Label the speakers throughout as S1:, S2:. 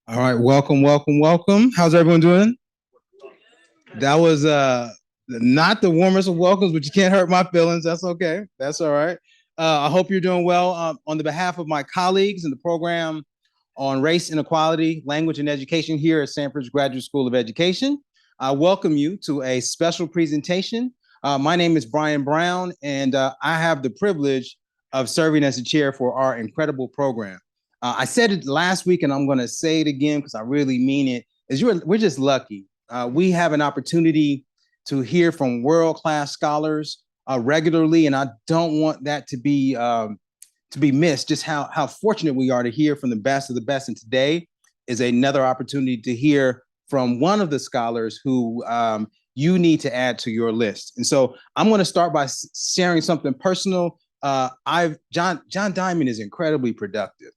S1: All right, welcome, welcome, welcome. How's everyone doing? That was not the warmest of welcomes, but you can't hurt my feelings. That's okay. That's all right. I hope you're doing well. On the behalf of my colleagues in the program on race inequality, language, and education here at Stanford's Graduate School of Education, I welcome you to a special presentation. My name is Brian Brown, and I have the privilege of serving as the chair for our incredible program. I said it last week, and I'm going to say it again because I really mean it. We're just lucky. We have an opportunity to hear from world-class scholars regularly, and I don't want that to be missed. Just how fortunate we are to hear from the best of the best. And today is another opportunity to hear from one of the scholars who you need to add to your list. And so I'm going to start by sharing something personal. John Diamond is incredibly productive.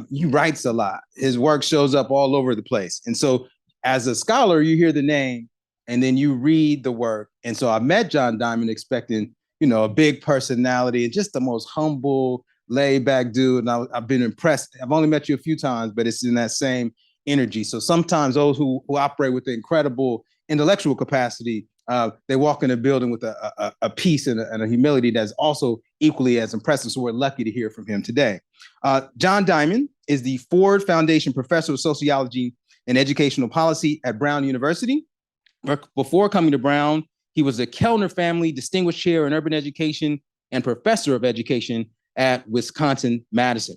S1: He writes a lot. His work shows up all over the place. And so as a scholar, you hear the name and then you read the work. And so I met John Diamond expecting, a big personality and just the most humble, laid back dude. And I've been impressed. I've only met you a few times, but it's in that same energy. So sometimes those who operate with the incredible intellectual capacity, they walk in a building with a peace and a humility that's also equally as impressive. So we're lucky to hear from him today. John Diamond is the Ford Foundation Professor of Sociology and Educational Policy at Brown University. Before coming to Brown, he was the Kellner Family Distinguished Chair in Urban Education and Professor of Education at Wisconsin-Madison.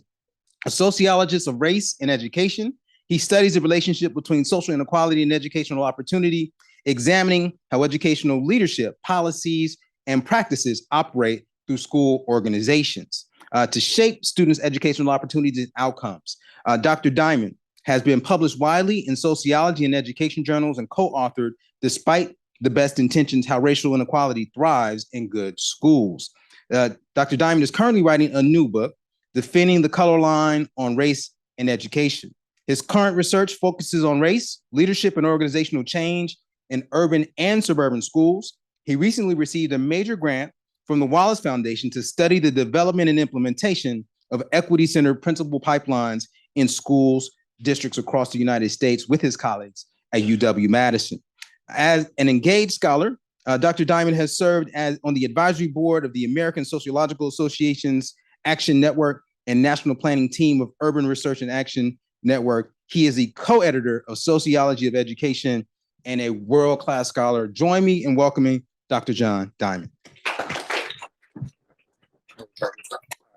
S1: A sociologist of race and education, he studies the relationship between social inequality and educational opportunity, examining how educational leadership, policies, and practices operate through school organizations to shape students' educational opportunities and outcomes. Dr. Diamond has been published widely in sociology and education journals and co-authored, despite the best intentions, How Racial Inequality Thrives in Good Schools. Dr. Diamond is currently writing a new book, Defending the Color Line on Race and Education. His current research focuses on race, leadership, and organizational change in urban and suburban schools. He recently received a major grant from the Wallace Foundation to study the development and implementation of equity-centered principal pipelines in schools, districts across the United States with his colleagues at UW-Madison. As an engaged scholar, Dr. Diamond has served on the advisory board of the American Sociological Association's Action Network and National Planning Team of Urban Research and Action Network. He is the co-editor of Sociology of Education and a world-class scholar. Join me in welcoming Dr. John Diamond.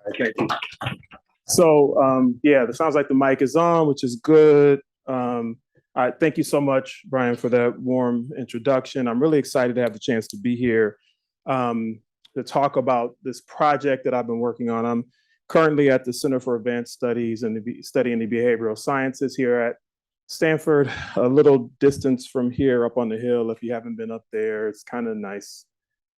S2: Thank you. So, it sounds like the mic is on, which is good. Thank you so much, Brian, for that warm introduction. I'm really excited to have the chance to be here to talk about this project that I've been working on. I'm currently at the Center for Advanced Studies and studying the behavioral sciences here at Stanford, a little distance from here up on the hill. If you haven't been up there, it's kind of nice.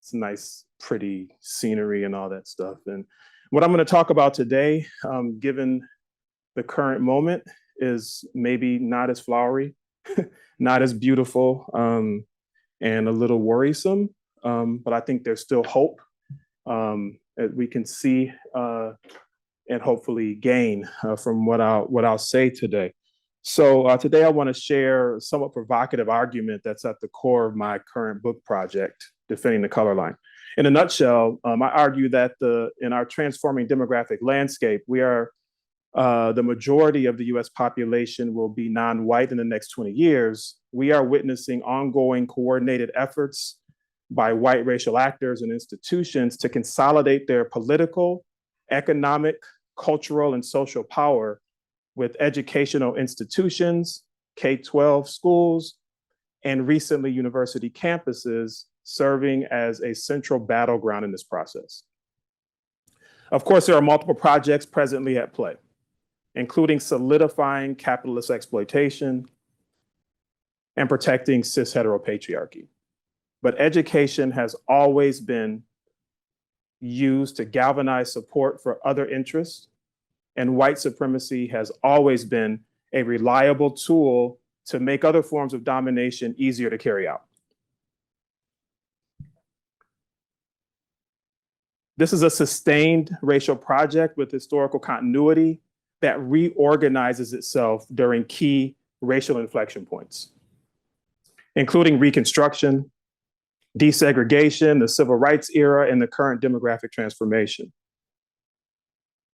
S2: It's nice, pretty scenery and all that stuff. And what I'm going to talk about today, given the current moment, is maybe not as flowery, not as beautiful, and a little worrisome. But I think there's still hope that we can see and hopefully gain from what I'll say today. So today I want to share a somewhat provocative argument that's at the core of my current book project, Defending the Color Line. In a nutshell, I argue that in our transforming demographic landscape, we are the majority of the US population will be non-white in the next 20 years. We are witnessing ongoing coordinated efforts by white racial actors and institutions to consolidate their political, economic, cultural, and social power with educational institutions, K-12 schools, and recently university campuses serving as a central battleground in this process. Of course, there are multiple projects presently at play, including solidifying capitalist exploitation and protecting cis heteropatriarchy. But education has always been used to galvanize support for other interests, and white supremacy has always been a reliable tool to make other forms of domination easier to carry out. This is a sustained racial project with historical continuity that reorganizes itself during key racial inflection points, including Reconstruction, desegregation, the Civil Rights era, and the current demographic transformation.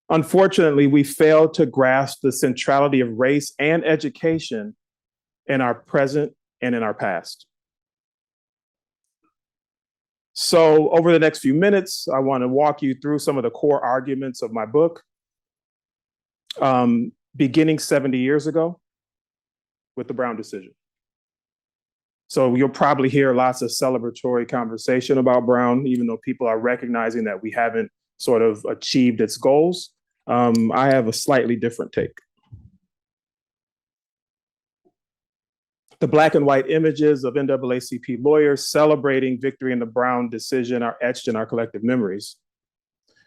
S2: Unfortunately, we failed to grasp the centrality of race and education in our present and in our past. So over the next few minutes, I want to walk you through some of the core arguments of my book, beginning 70 years ago with the Brown decision. So you'll probably hear lots of celebratory conversation about Brown, even though people are recognizing that we haven't sort of achieved its goals. I have a slightly different take. The black and white images of NAACP lawyers celebrating victory in the Brown decision are etched in our collective memories.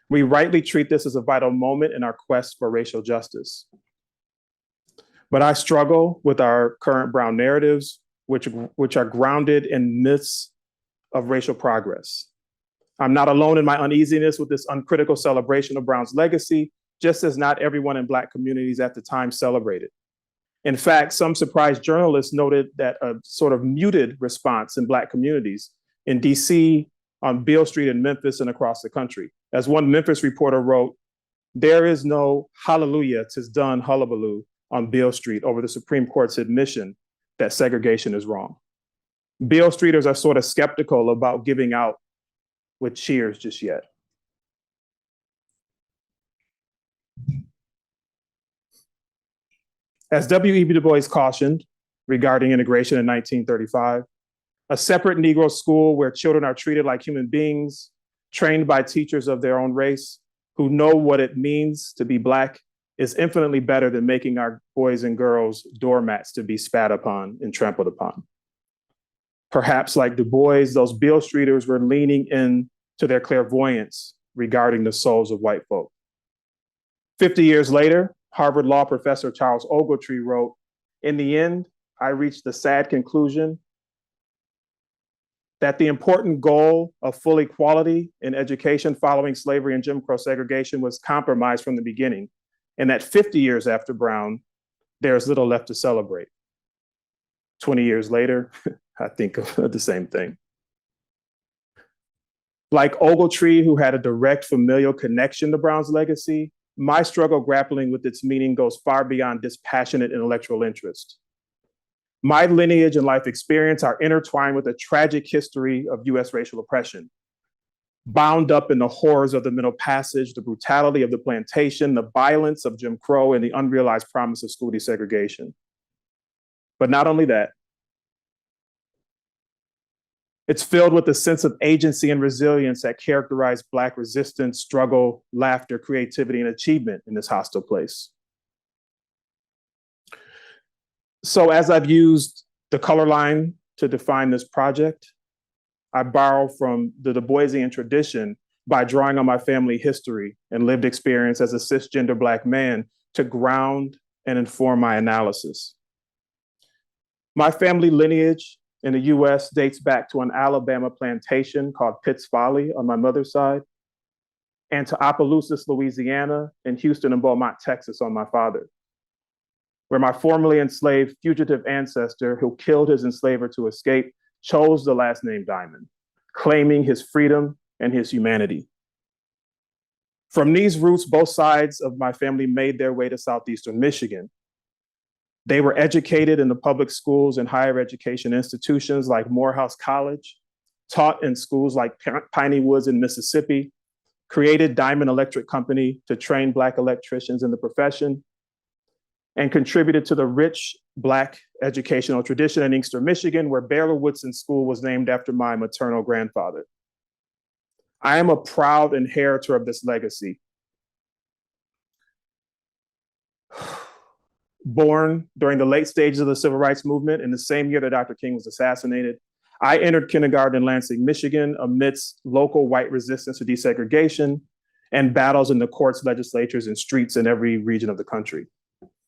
S2: We rightly treat this as a vital moment in our quest for racial justice. But I struggle with our current Brown narratives, which are grounded in myths of racial progress. I'm not alone in my uneasiness with this uncritical celebration of Brown's legacy, just as not everyone in Black communities at the time celebrated. In fact, some surprised journalists noted that a sort of muted response in Black communities in DC, on Beale Street in Memphis, and across the country. As one Memphis reporter wrote, "There is no hallelujah, 'tis done hullabaloo on Beale Street over the Supreme Court's admission that segregation is wrong." Beale Streeters are sort of skeptical about giving out with cheers just yet. As W.E.B. Du Bois cautioned regarding integration in 1935, a separate Negro school where children are treated like human beings, trained by teachers of their own race, who know what it means to be Black, is infinitely better than making our boys and girls doormats to be spat upon and trampled upon. Perhaps like Du Bois, those Beale Streeters were leaning in to their clairvoyance regarding the souls of white folk. 50 years later, Harvard Law professor Charles Ogletree wrote, "In the end, I reached the sad conclusion that the important goal of full equality in education following slavery and Jim Crow segregation was compromised from the beginning, and that 50 years after Brown, there's little left to celebrate." 20 years later, I think of the same thing. Like Ogletree, who had a direct familial connection to Brown's legacy, my struggle grappling with its meaning goes far beyond dispassionate intellectual interest. My lineage and life experience are intertwined with a tragic history of US racial oppression, bound up in the horrors of the Middle Passage, the brutality of the plantation, the violence of Jim Crow, and the unrealized promise of school desegregation. But not only that, it's filled with a sense of agency and resilience that characterize Black resistance, struggle, laughter, creativity, and achievement in this hostile place. So as I've used the color line to define this project, I borrow from the Du Boisian tradition by drawing on my family history and lived experience as a cisgender Black man to ground and inform my analysis. My family lineage in the US dates back to an Alabama plantation called Pitt's Folly on my mother's side, and to Opelousas, Louisiana, and Houston and Beaumont, Texas on my father, where my formerly enslaved fugitive ancestor who killed his enslaver to escape chose the last name Diamond, claiming his freedom and his humanity. From these roots, both sides of my family made their way to Southeastern Michigan. They were educated in the public schools and higher education institutions like Morehouse College, taught in schools like Piney Woods in Mississippi, created Diamond Electric Company to train Black electricians in the profession, and contributed to the rich Black educational tradition in Inkster, Michigan, where Baylor Woodson School was named after my maternal grandfather. I am a proud inheritor of this legacy. Born during the late stages of the civil rights movement in the same year that Dr. King was assassinated, I entered kindergarten in Lansing, Michigan, amidst local white resistance to desegregation and battles in the courts, legislatures, and streets in every region of the country.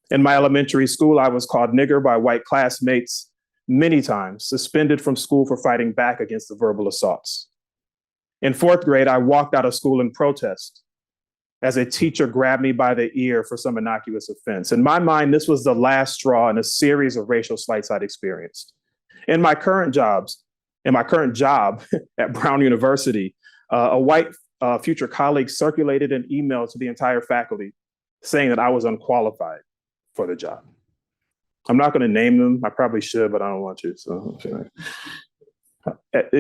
S2: In my elementary school, I was called nigger by white classmates many times, suspended from school for fighting back against the verbal assaults. In fourth grade, I walked out of school in protest. as a teacher grabbed me by the ear for some innocuous offense. In my mind, this was the last straw in a series of racial slights I'd experienced. In my current job at Brown University, a white future colleague circulated an email to the entire faculty saying that I was unqualified for the job. I'm not going to name them. I probably should, but I don't want to. So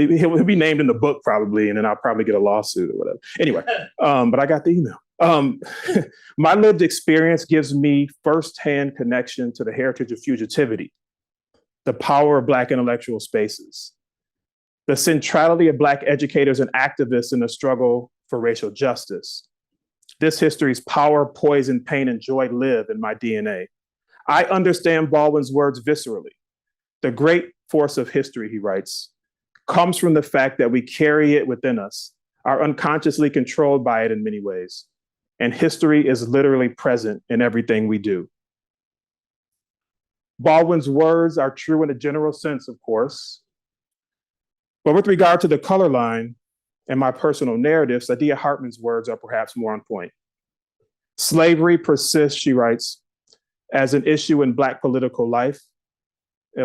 S2: he'll be named in the book probably, and then I'll probably get a lawsuit or whatever. Anyway, but I got the email. My lived experience gives me firsthand connection to the heritage of fugitivity, the power of Black intellectual spaces, the centrality of Black educators and activists in the struggle for racial justice. This history's power, poison, pain, and joy live in my DNA. I understand Baldwin's words viscerally. The great force of history, he writes, comes from the fact that we carry it within us, are unconsciously controlled by it in many ways. And history is literally present in everything we do. Baldwin's words are true in a general sense, of course. But with regard to the color line and my personal narrative, Saidiya Hartman's words are perhaps more on point. Slavery persists, she writes, as an issue in Black political life,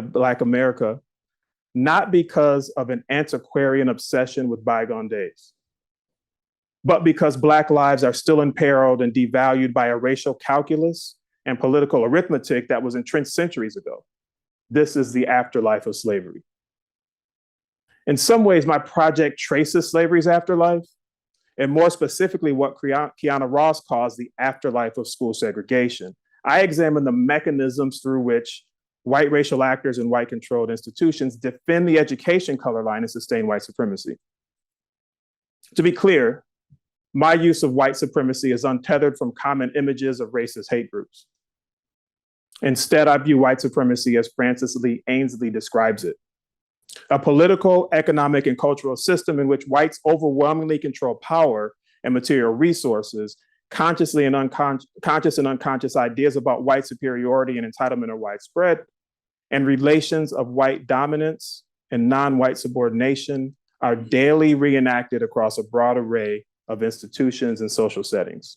S2: Black America, not because of an antiquarian obsession with bygone days, but because Black lives are still imperiled and devalued by a racial calculus and political arithmetic that was entrenched centuries ago. This is the afterlife of slavery. In some ways, my project traces slavery's afterlife, and more specifically, what Kiana Ross calls the afterlife of school segregation. I examine the mechanisms through which white racial actors and white-controlled institutions defend the education color line and sustain white supremacy. To be clear, my use of white supremacy is untethered from common images of racist hate groups. Instead, I view white supremacy as Francis Lee Ainsley describes it: a political, economic, and cultural system in which whites overwhelmingly control power and material resources. Conscious and unconscious ideas about white superiority and entitlement are widespread, and relations of white dominance and non-white subordination are daily reenacted across a broad array of institutions and social settings.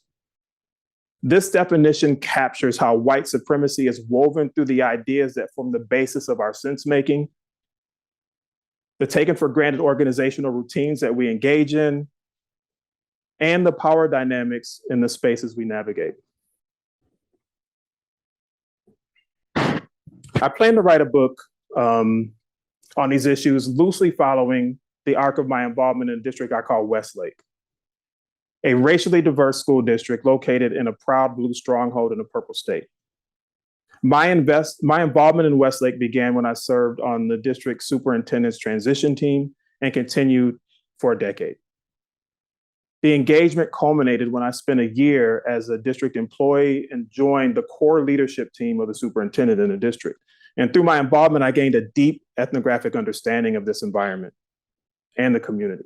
S2: This definition captures how white supremacy is woven through the ideas that form the basis of our sense-making, the taken for granted organizational routines that we engage in, and the power dynamics in the spaces we navigate. I plan to write a book on these issues, loosely following the arc of my involvement in a district I call Westlake, a racially diverse school district located in a proud blue stronghold in the Purple State. My involvement in Westlake began when I served on the district superintendent's transition team and continued for a decade. The engagement culminated when I spent a year as a district employee and joined the core leadership team of the superintendent in the district. And through my involvement, I gained a deep ethnographic understanding of this environment and the community.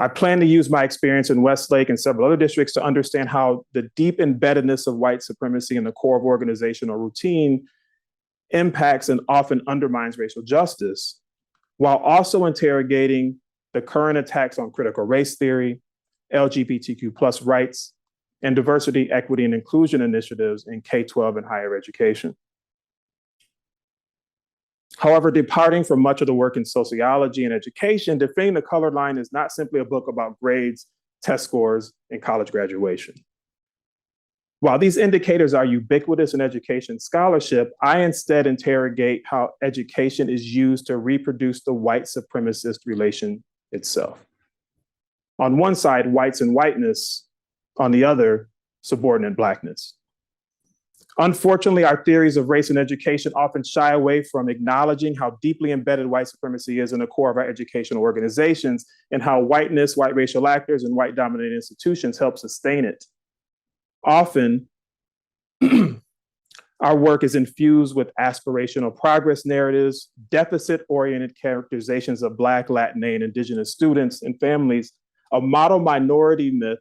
S2: I plan to use my experience in Westlake and several other districts to understand how the deep embeddedness of white supremacy in the core of organizational routine impacts and often undermines racial justice, while also interrogating the current attacks on critical race theory, LGBTQ+ rights, and diversity, equity, and inclusion initiatives in K-12 and higher education. However, departing from much of the work in sociology and education, Defending the Color Line is not simply a book about grades, test scores, and college graduation. While these indicators are ubiquitous in education scholarship, I instead interrogate how education is used to reproduce the white supremacist relation itself. On one side, whites and whiteness; on the other, subordinate Blackness. Unfortunately, our theories of race and education often shy away from acknowledging how deeply embedded white supremacy is in the core of our educational organizations, and how whiteness, white racial actors, and white dominated institutions help sustain it. Often, our work is infused with aspirational progress narratives, deficit-oriented characterizations of Black, Latin, and Indigenous students and families, a model minority myth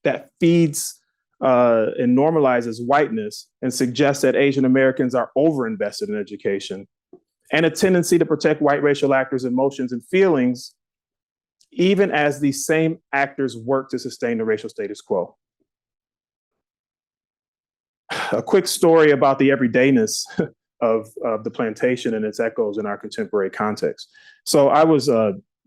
S2: that feeds and normalizes whiteness and suggests that Asian Americans are overinvested in education, and a tendency to protect white racial actors' emotions and feelings, even as these same actors work to sustain the racial status quo. A quick story about the everydayness of the plantation and its echoes in our contemporary context. So I was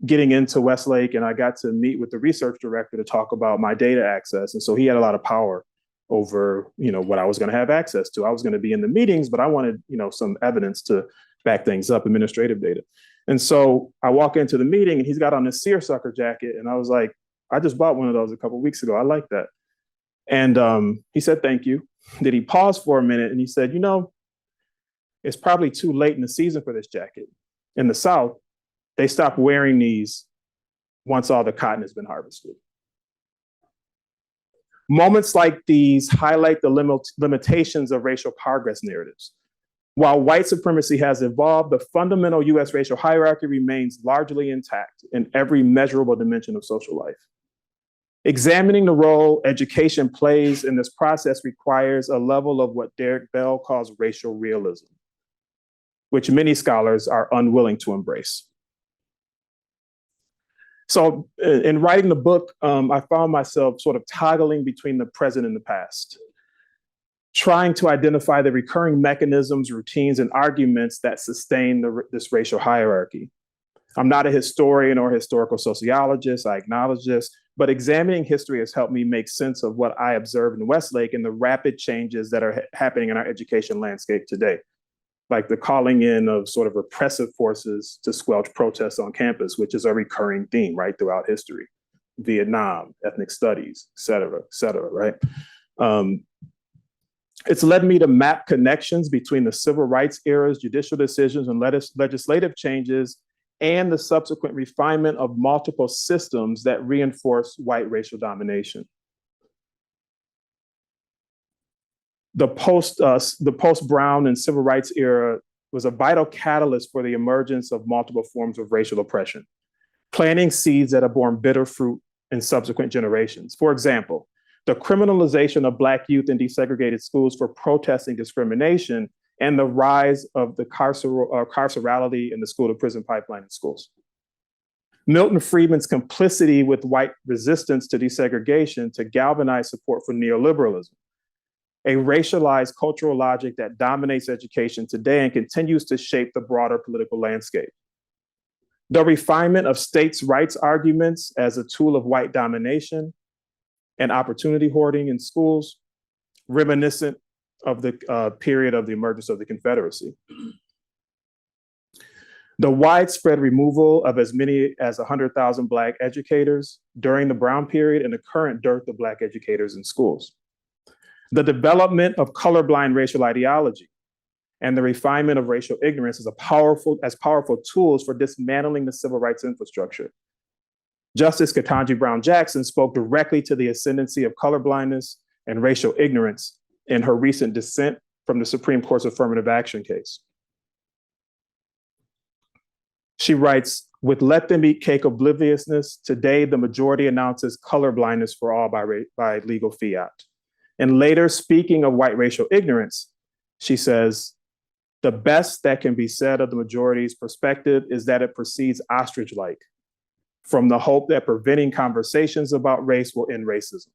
S2: getting into Westlake, and I got to meet with the research director to talk about my data access. And so he had a lot of power over, what I was going to have access to. I was going to be in the meetings, but I wanted, some evidence to back things up, administrative data. And so I walk into the meeting, and he's got on this seersucker jacket, and I was like, I just bought one of those a couple of weeks ago. I like that. And he said, thank you. Then he paused for a minute, and he said, it's probably too late in the season for this jacket. In the South, they stop wearing these once all the cotton has been harvested. Moments like these highlight the limitations of racial progress narratives. While white supremacy has evolved, the fundamental US racial hierarchy remains largely intact in every measurable dimension of social life. Examining the role education plays in this process requires a level of what Derek Bell calls racial realism, which many scholars are unwilling to embrace. So in writing the book, I found myself sort of toggling between the present and the past, trying to identify the recurring mechanisms, routines, and arguments that sustain this racial hierarchy. I'm not a historian or historical sociologist, I acknowledge this, but examining history has helped me make sense of what I observed in Westlake and the rapid changes that are happening in our education landscape today, like the calling in of sort of repressive forces to squelch protests on campus, which is a recurring theme, right, throughout history. Vietnam, ethnic studies, et cetera, right? It's led me to map connections between the civil rights era's judicial decisions and legislative changes and the subsequent refinement of multiple systems that reinforce white racial domination. The post-Brown and civil rights era was a vital catalyst for the emergence of multiple forms of racial oppression, planting seeds that have borne bitter fruit in subsequent generations. For example, the criminalization of Black youth in desegregated schools for protesting discrimination and the rise of the carcerality in the school-to-prison pipeline in schools. Milton Friedman's complicity with white resistance to desegregation to galvanize support for neoliberalism, a racialized cultural logic that dominates education today and continues to shape the broader political landscape. The refinement of states' rights arguments as a tool of white domination and opportunity hoarding in schools, reminiscent of the period of the emergence of the Confederacy. The widespread removal of as many as 100,000 Black educators during the Brown period and the current dearth of Black educators in schools. The development of colorblind racial ideology and the refinement of racial ignorance as powerful tools for dismantling the civil rights infrastructure. Justice Ketanji Brown Jackson spoke directly to the ascendancy of colorblindness and racial ignorance in her recent dissent from the Supreme Court's affirmative action case. She writes, with let them eat cake obliviousness, today the majority announces colorblindness for all by legal fiat. And later, speaking of white racial ignorance, she says, the best that can be said of the majority's perspective is that it proceeds ostrich-like from the hope that preventing conversations about race will end racism.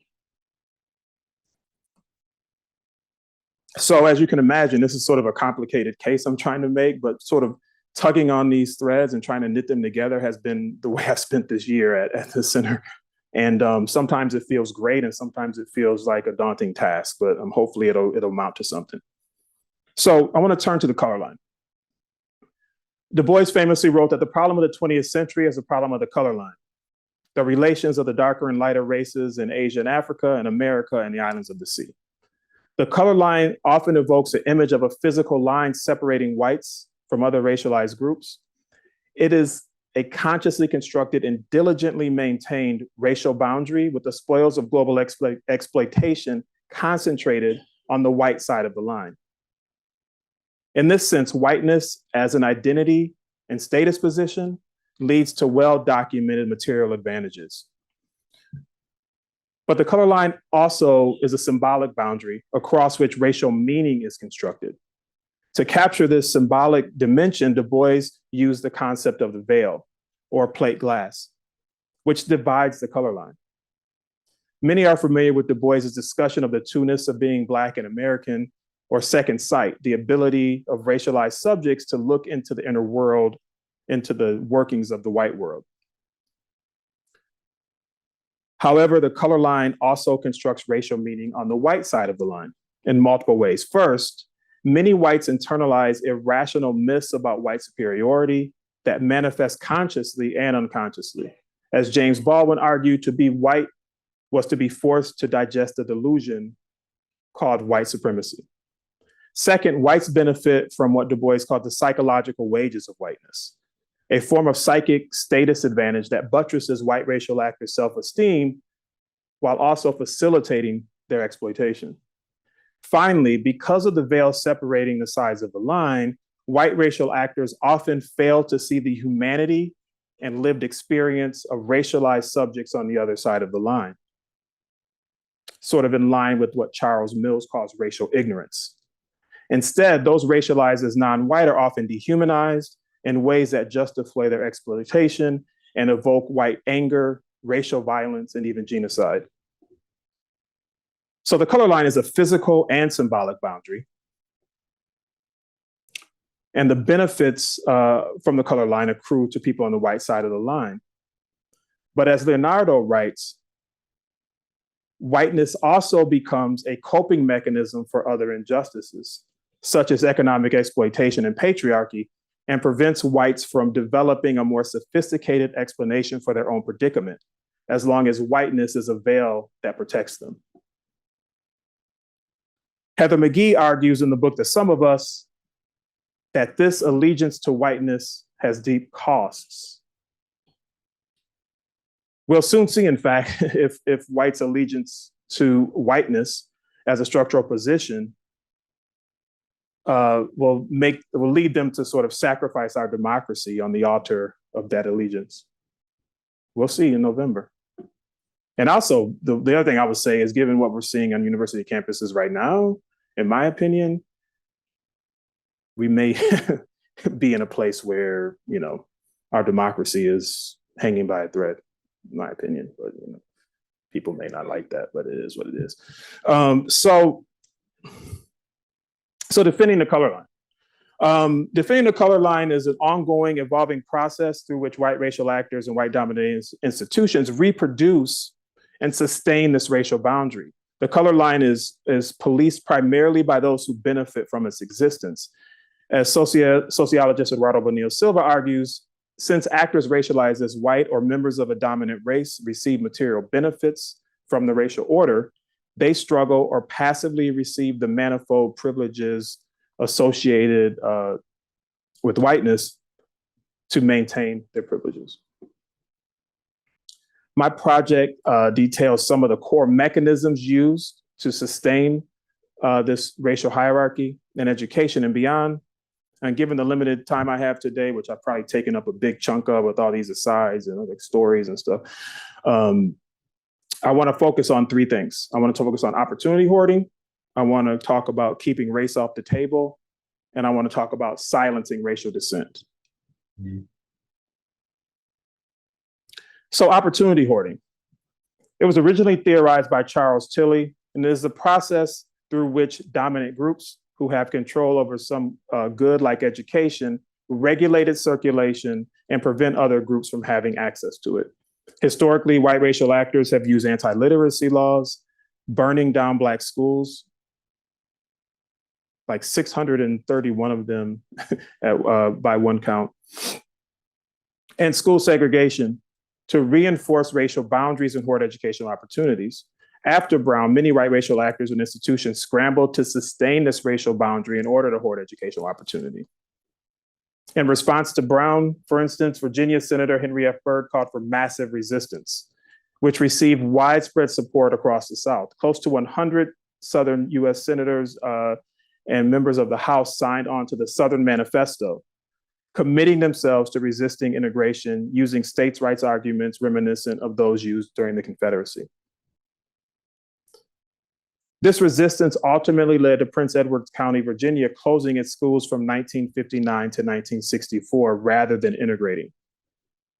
S2: So as you can imagine, this is sort of a complicated case I'm trying to make, but sort of tugging on these threads and trying to knit them together has been the way I've spent this year at the center. And sometimes it feels great and sometimes it feels like a daunting task, but hopefully it'll amount to something. So I want to turn to the color line. Du Bois famously wrote that the problem of the 20th century is the problem of the color line, the relations of the darker and lighter races in Asia and Africa and America and the islands of the sea. The color line often evokes the image of a physical line separating whites from other racialized groups. It is a consciously constructed and diligently maintained racial boundary with the spoils of global exploitation concentrated on the white side of the line. In this sense, whiteness as an identity and status position leads to well-documented material advantages. But the color line also is a symbolic boundary across which racial meaning is constructed. To capture this symbolic dimension, Du Bois used the concept of the veil or plate glass. which divides the color line. Many are familiar with Du Bois's discussion of the two-ness of being Black and American, or second sight, the ability of racialized subjects to look into the inner world, into the workings of the white world. However, the color line also constructs racial meaning on the white side of the line in multiple ways. First, many whites internalize irrational myths about white superiority that manifest consciously and unconsciously. As James Baldwin argued, to be white was to be forced to digest a delusion called white supremacy. Second, whites benefit from what Du Bois called the psychological wages of whiteness, a form of psychic status advantage that buttresses white racial actors' self-esteem while also facilitating their exploitation. Finally, because of the veil separating the sides of the line, white racial actors often fail to see the humanity and lived experience of racialized subjects on the other side of the line, sort of in line with what Charles Mills calls racial ignorance. Instead, those racialized as non-white are often dehumanized in ways that justify their exploitation and evoke white anger, racial violence, and even genocide. So the color line is a physical and symbolic boundary. And the benefits from the color line accrue to people on the white side of the line. But as Leonardo writes, whiteness also becomes a coping mechanism for other injustices, such as economic exploitation and patriarchy, and prevents whites from developing a more sophisticated explanation for their own predicament, as long as whiteness is a veil that protects them. Heather McGhee argues in the book The Sum of Us that this allegiance to whiteness has deep costs. We'll soon see, in fact, if whites' allegiance to whiteness as a structural position will lead them to sort of sacrifice our democracy on the altar of that allegiance. We'll see in November. And also, the other thing I would say is, given what we're seeing on university campuses right now, in my opinion, we may be in a place where, you know, our democracy is hanging by a thread, in my opinion. But you know, people may not like that, but it is what it is. So defending the color line. Defending the color line is an ongoing, evolving process through which white racial actors and white-dominated institutions reproduce and sustain this racial boundary. The color line is policed primarily by those who benefit from its existence. As sociologist Eduardo Bonilla-Silva argues, since actors racialized as white or members of a dominant race receive material benefits from the racial order, they struggle or passively receive the manifold privileges associated with whiteness to maintain their privileges. My project details some of the core mechanisms used to sustain this racial hierarchy in education and beyond. And given the limited time I have today, which I've probably taken up a big chunk of with all these asides and like stories and stuff, I want to focus on three things. I want to focus on opportunity hoarding. I want to talk about keeping race off the table. And I want to talk about silencing racial dissent. Mm-hmm. So opportunity hoarding. It was originally theorized by Charles Tilly, and it is a process through which dominant groups who have control over some good like education regulate its circulation and prevent other groups from having access to it. Historically, white racial actors have used anti-literacy laws, burning down Black schools, like 631 of them by one count, and school segregation to reinforce racial boundaries and hoard educational opportunities. After Brown, many white racial actors and institutions scrambled to sustain this racial boundary in order to hoard educational opportunity. In response to Brown, for instance, Virginia Senator Henry F. Byrd called for massive resistance, which received widespread support across the South. Close to 100 Southern US senators and members of the House signed on to the Southern Manifesto, committing themselves to resisting integration using states' rights arguments reminiscent of those used during the Confederacy. This resistance ultimately led to Prince Edward County, Virginia, closing its schools from 1959 to 1964 rather than integrating.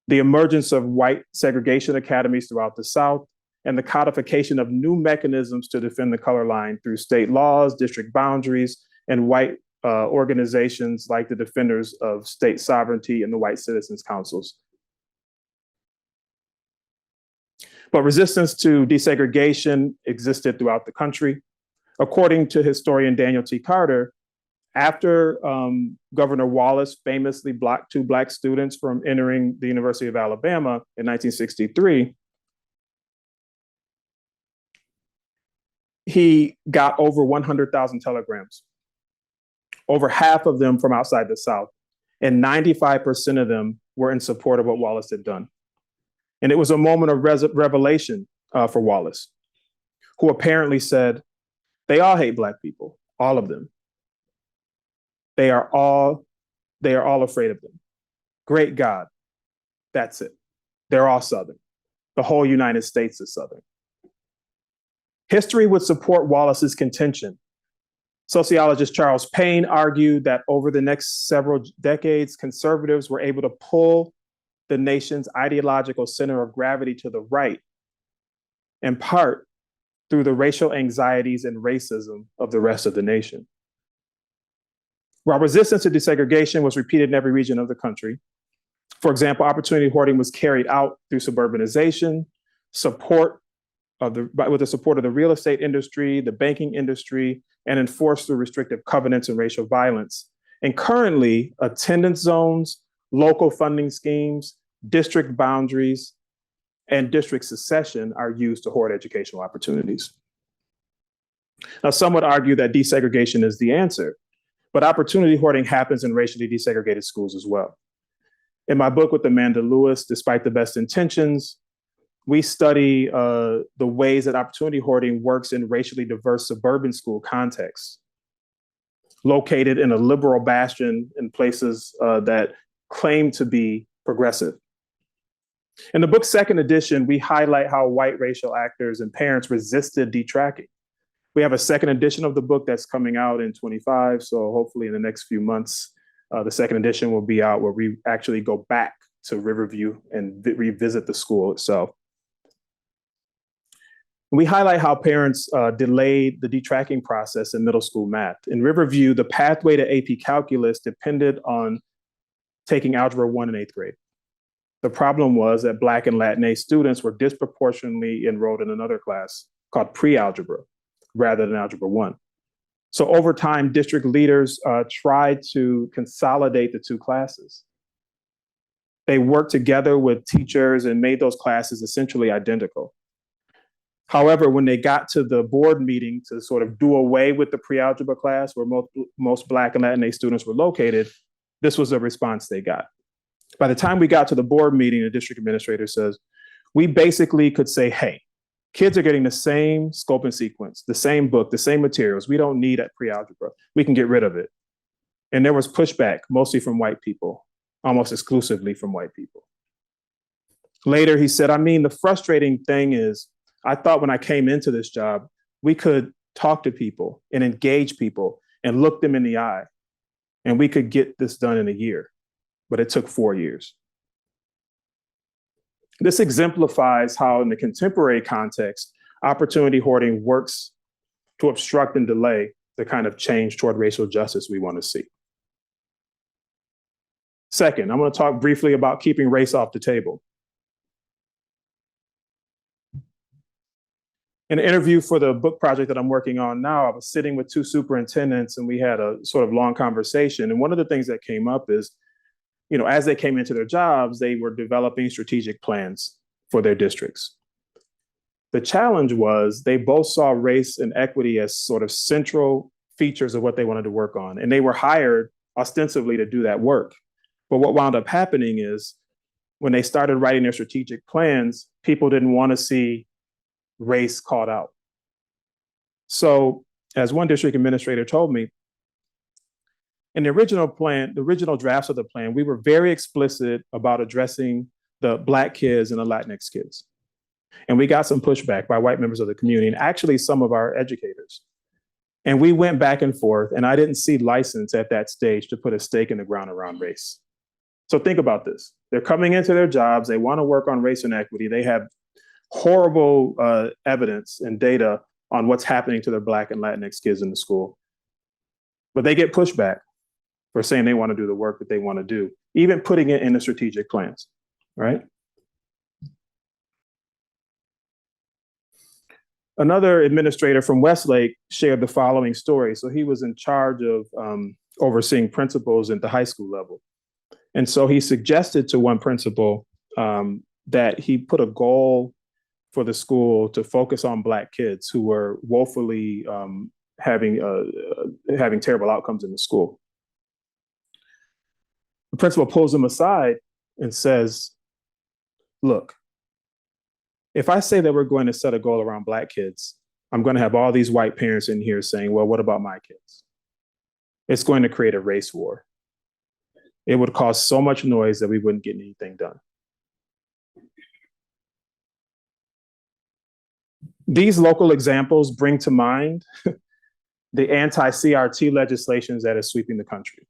S2: the emergence of white segregation academies throughout the South, and the codification of new mechanisms to defend the color line through state laws, district boundaries, and white organizations like the Defenders of State Sovereignty and the White Citizens Councils. But resistance to desegregation existed throughout the country. According to historian Daniel T. Carter, after Governor Wallace famously blocked 2 Black students from entering the University of Alabama in 1963, he got over 100,000 telegrams, over half of them from outside the South, and 95% of them were in support of what Wallace had done. And it was a moment of revelation for Wallace, who apparently said, they all hate Black people, all of them. They are all afraid of them. Great God, that's it. They're all Southern. The whole United States is Southern. History would support Wallace's contention. Sociologist Charles Payne argued that over the next several decades, conservatives were able to pull the nation's ideological center of gravity to the right, in part through the racial anxieties and racism of the rest of the nation. While resistance to desegregation was repeated in every region of the country, for example, opportunity hoarding was carried out through suburbanization, with the support of the real estate industry, the banking industry, and enforced through restrictive covenants and racial violence. And currently, attendance zones, local funding schemes, district boundaries, and district secession are used to hoard educational opportunities. Now, some would argue that desegregation is the answer, but opportunity hoarding happens in racially desegregated schools as well. In my book with Amanda Lewis, Despite the Best Intentions, we study the ways that opportunity hoarding works in racially diverse suburban school contexts, located in a liberal bastion in places that claim to be progressive. In the book's second edition, we highlight how white racial actors and parents resisted detracking. We have a second edition of the book that's coming out in 25, so hopefully in the next few months, the second edition will be out where we actually go back to Riverview and revisit the school itself. We highlight how parents delayed the detracking process in middle school math. In Riverview, the pathway to AP Calculus depended on taking Algebra 1 in 8th grade. The problem was that Black and Latinx students were disproportionately enrolled in another class called pre-algebra rather than Algebra 1. So over time, district leaders tried to consolidate the 2 classes. They worked together with teachers and made those classes essentially identical. However, when they got to the board meeting to sort of do away with the pre-algebra class where most Black and Latinx students were located, this was the response they got. By the time we got to the board meeting, the district administrator says, we basically could say, hey, kids are getting the same scope and sequence, the same book, the same materials. We don't need pre-algebra. We can get rid of it. And there was pushback, mostly from white people, almost exclusively from white people. Later, he said, the frustrating thing is, I thought when I came into this job, we could talk to people and engage people and look them in the eye, and we could get this done in a year, but it took 4 years. This exemplifies how in the contemporary context, opportunity hoarding works to obstruct and delay the kind of change toward racial justice we want to see. Second, I'm going to talk briefly about keeping race off the table. In an interview for the book project that I'm working on now, I was sitting with 2 superintendents and we had a sort of long conversation. And one of the things that came up is, as they came into their jobs, they were developing strategic plans for their districts. The challenge was they both saw race and equity as sort of central features of what they wanted to work on. And they were hired ostensibly to do that work. But what wound up happening is when they started writing their strategic plans, people didn't want to see race called out. So as one district administrator told me, in the original plan, the original drafts of the plan, we were very explicit about addressing the Black kids and the Latinx kids. And we got some pushback by white members of the community and actually some of our educators. And we went back and forth, and I didn't see license at that stage to put a stake in the ground around race. So think about this. They're coming into their jobs. They want to work on race and equity. They have horrible evidence and data on what's happening to their Black and Latinx kids in the school. But they get pushback for saying they want to do the work that they want to do, even putting it in the strategic plans, right? Another administrator from Westlake shared the following story. So he was in charge of overseeing principals at the high school level. And so he suggested to one principal that he put a goal for the school to focus on Black kids who were woefully having terrible outcomes in the school. The principal pulls him aside and says, look, if I say that we're going to set a goal around Black kids, I'm going to have all these white parents in here saying, well, what about my kids? It's going to create a race war. It would cause so much noise that we wouldn't get anything done. These local examples bring to mind the anti-CRT legislations that is sweeping the country,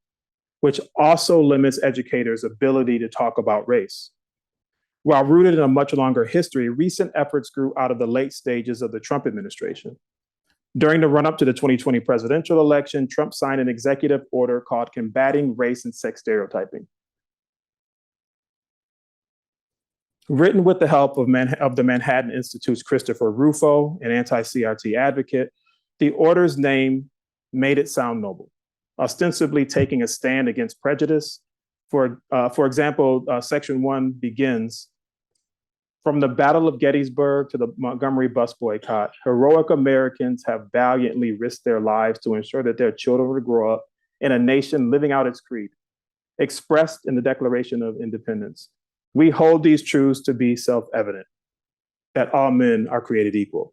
S2: which also limits educators' ability to talk about race. While rooted in a much longer history, recent efforts grew out of the late stages of the Trump administration. During the run-up to the 2020 presidential election, Trump signed an executive order called Combating Race and Sex Stereotyping. Written with the help of the Manhattan Institute's Christopher Rufo, an anti-CRT advocate, the order's name made it sound noble, ostensibly taking a stand against prejudice. For example, Section 1 begins, from the Battle of Gettysburg to the Montgomery bus boycott, heroic Americans have valiantly risked their lives to ensure that their children would grow up in a nation living out its creed, expressed in the Declaration of Independence. We hold these truths to be self-evident, that all men are created equal.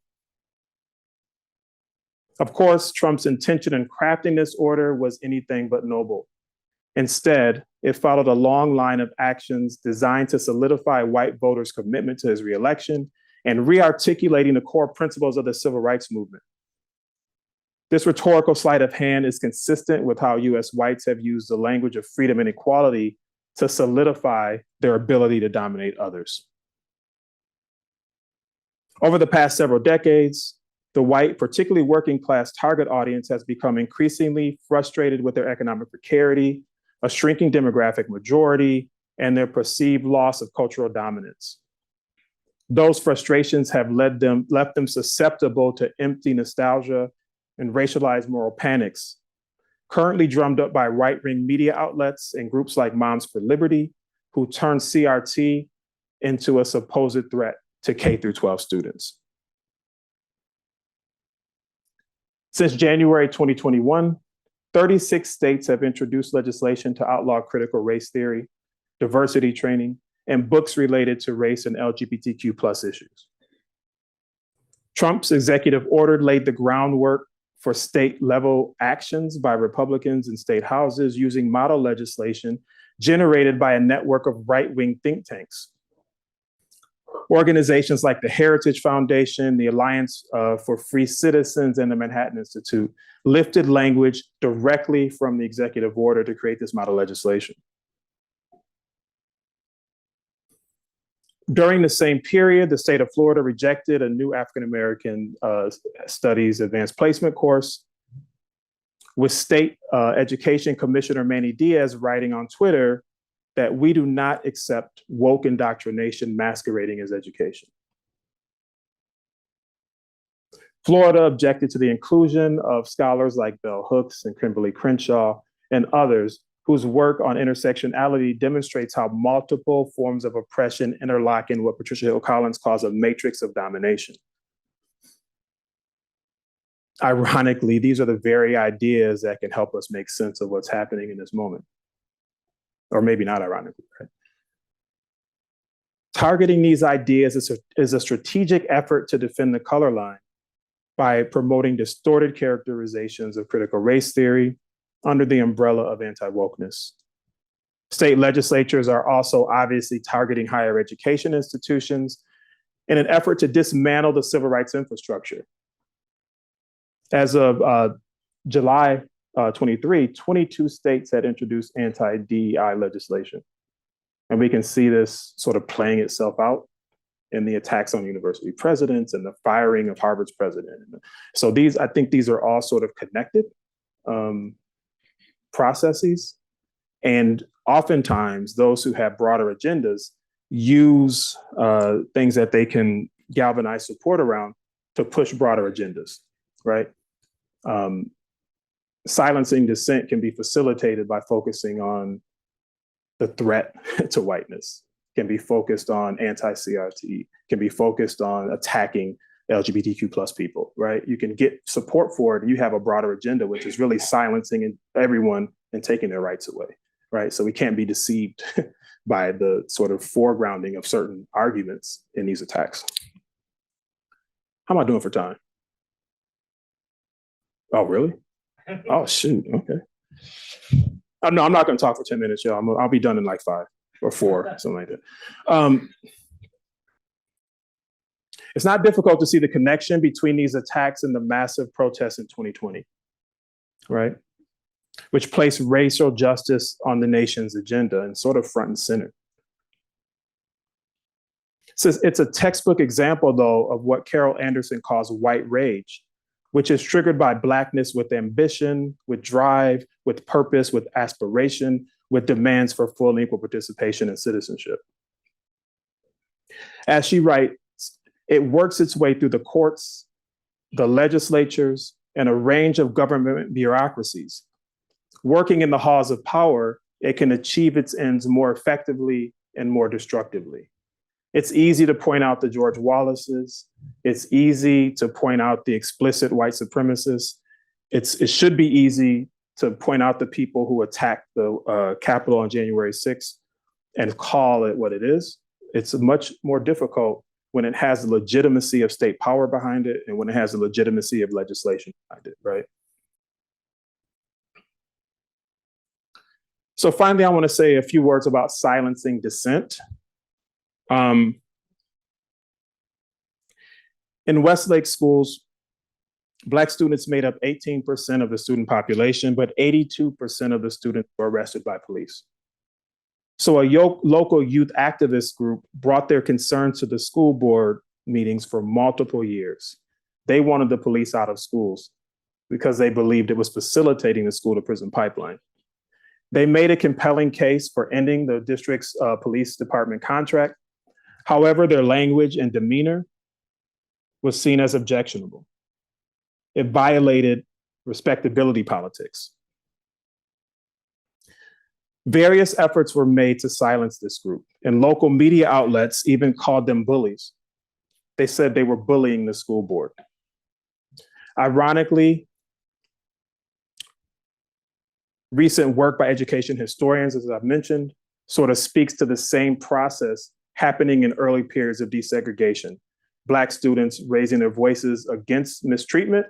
S2: Of course, Trump's intention in crafting this order was anything but noble. Instead, it followed a long line of actions designed to solidify white voters' commitment to his reelection and re-articulating the core principles of the civil rights movement. This rhetorical sleight of hand is consistent with how US whites have used the language of freedom and equality to solidify their ability to dominate others. Over the past several decades, the white, particularly working class target audience has become increasingly frustrated with their economic precarity, a shrinking demographic majority, and their perceived loss of cultural dominance. Those frustrations have left them susceptible to empty nostalgia and racialized moral panics, currently drummed up by right-wing media outlets and groups like Moms for Liberty, who turn CRT into a supposed threat to K-12 students. Since January 2021, 36 states have introduced legislation to outlaw critical race theory, diversity training, and books related to race and LGBTQ+ issues. Trump's executive order laid the groundwork for state-level actions by Republicans in state houses using model legislation generated by a network of right-wing think tanks. Organizations like the Heritage Foundation, the Alliance for Free Citizens, and the Manhattan Institute lifted language directly from the executive order to create this model legislation. During the same period, the state of Florida rejected a new African-American Studies Advanced Placement course, with State Education Commissioner Manny Diaz writing on Twitter that we do not accept woke indoctrination masquerading as education. Florida objected to the inclusion of scholars like Bell Hooks and Kimberly Crenshaw and others whose work on intersectionality demonstrates how multiple forms of oppression interlock in what Patricia Hill Collins calls a matrix of domination. Ironically, these are the very ideas that can help us make sense of what's happening in this moment. Or maybe not ironically, right? Targeting these ideas is a strategic effort to defend the color line by promoting distorted characterizations of critical race theory under the umbrella of anti-wokeness. State legislatures are also obviously targeting higher education institutions in an effort to dismantle the civil rights infrastructure. As of July 23, 22 states had introduced anti-DEI legislation. And we can see this sort of playing itself out in the attacks on university presidents and the firing of Harvard's president. So I think these are all sort of connected processes. And oftentimes those who have broader agendas use things that they can galvanize support around to push broader agendas, right? Silencing dissent can be facilitated by focusing on the threat to whiteness, can be focused on anti-CRT, can be focused on attacking LGBTQ plus people, right? You can get support for it and you have a broader agenda, which is really silencing everyone and taking their rights away, right? So we can't be deceived by the sort of foregrounding of certain arguments in these attacks. How am I doing for time? Oh, really? Oh, shoot, okay. Oh, no, I'm not gonna talk for 10 minutes, y'all. I'll be done in like 5 or 4, something like that. It's not difficult to see the connection between these attacks and the massive protests in 2020, right? Which placed racial justice on the nation's agenda and sort of front and center. So it's a textbook example, though, of what Carol Anderson calls white rage, which is triggered by Blackness with ambition, with drive, with purpose, with aspiration, with demands for full and equal participation and citizenship. As she writes, it works its way through the courts, the legislatures, and a range of government bureaucracies. Working in the halls of power, it can achieve its ends more effectively and more destructively. It's easy to point out the George Wallaces. It's easy to point out the explicit white supremacists. It should be easy to point out the people who attacked the Capitol on January 6th and call it what it is. It's much more difficult when it has the legitimacy of state power behind it and when it has the legitimacy of legislation behind it, right? So finally, I want to say a few words about silencing dissent. In Westlake schools, Black students made up 18% of the student population, but 82% of the students were arrested by police. So a local youth activist group brought their concerns to the school board meetings for multiple years. They wanted the police out of schools because they believed it was facilitating the school to prison pipeline. They made a compelling case for ending the district's police department contract. However, their language and demeanor was seen as objectionable. It violated respectability politics. Various efforts were made to silence this group, and local media outlets even called them bullies. They said they were bullying the school board. Ironically, recent work by education historians, as I've mentioned, sort of speaks to the same process happening in early periods of desegregation. Black students raising their voices against mistreatment,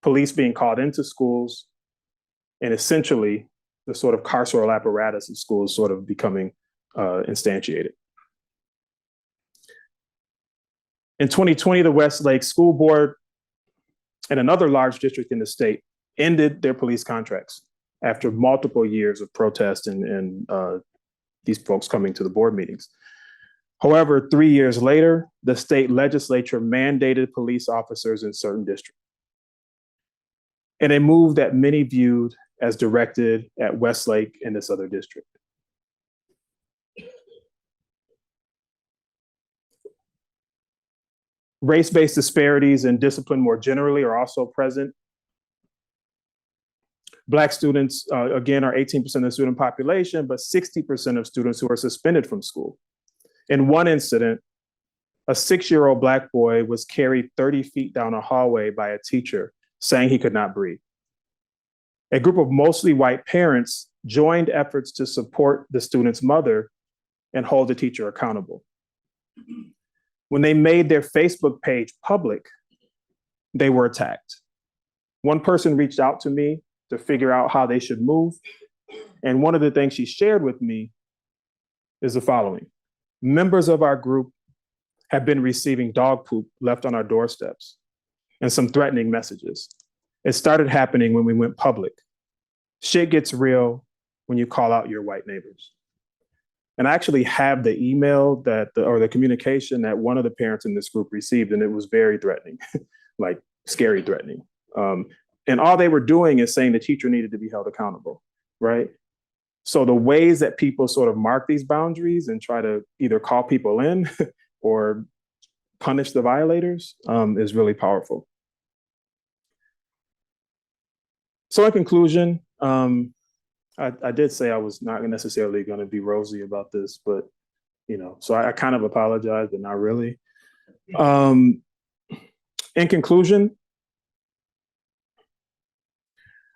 S2: police being called into schools, and essentially the sort of carceral apparatus of schools sort of becoming instantiated. In 2020, the Westlake School Board and another large district in the state ended their police contracts after multiple years of protest and these folks coming to the board meetings. However, 3 years later, the state legislature mandated police officers in certain districts. And a move that many viewed as directed at Westlake and this other district. Race-based disparities in discipline more generally are also present. Black students, again, are 18% of the student population, but 60% of students who are suspended from school. In one incident, a 6-year-old Black boy was carried 30 feet down a hallway by a teacher saying he could not breathe. A group of mostly white parents joined efforts to support the student's mother and hold the teacher accountable. When they made their Facebook page public, they were attacked. One person reached out to me to figure out how they should move. And one of the things she shared with me is the following. Members of our group have been receiving dog poop left on our doorsteps and some threatening messages. It started happening when we went public. Shit gets real when you call out your white neighbors. And I actually have the email or the communication that one of the parents in this group received, and it was very threatening, like scary threatening. And all they were doing is saying the teacher needed to be held accountable, right? So the ways that people sort of mark these boundaries and try to either call people in or punish the violators is really powerful. So in conclusion, I did say I was not necessarily going to be rosy about this, but so I kind of apologize, but not really. In conclusion,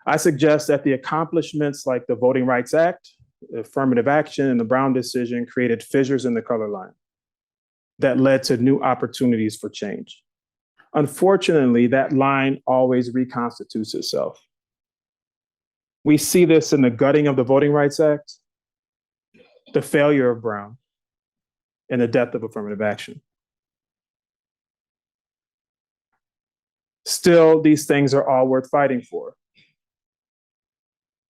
S2: I suggest that the accomplishments like the Voting Rights Act, affirmative action, and the Brown decision created fissures in the color line that led to new opportunities for change. Unfortunately, that line always reconstitutes itself. We see this in the gutting of the Voting Rights Act, the failure of Brown, and the death of affirmative action. Still, these things are all worth fighting for.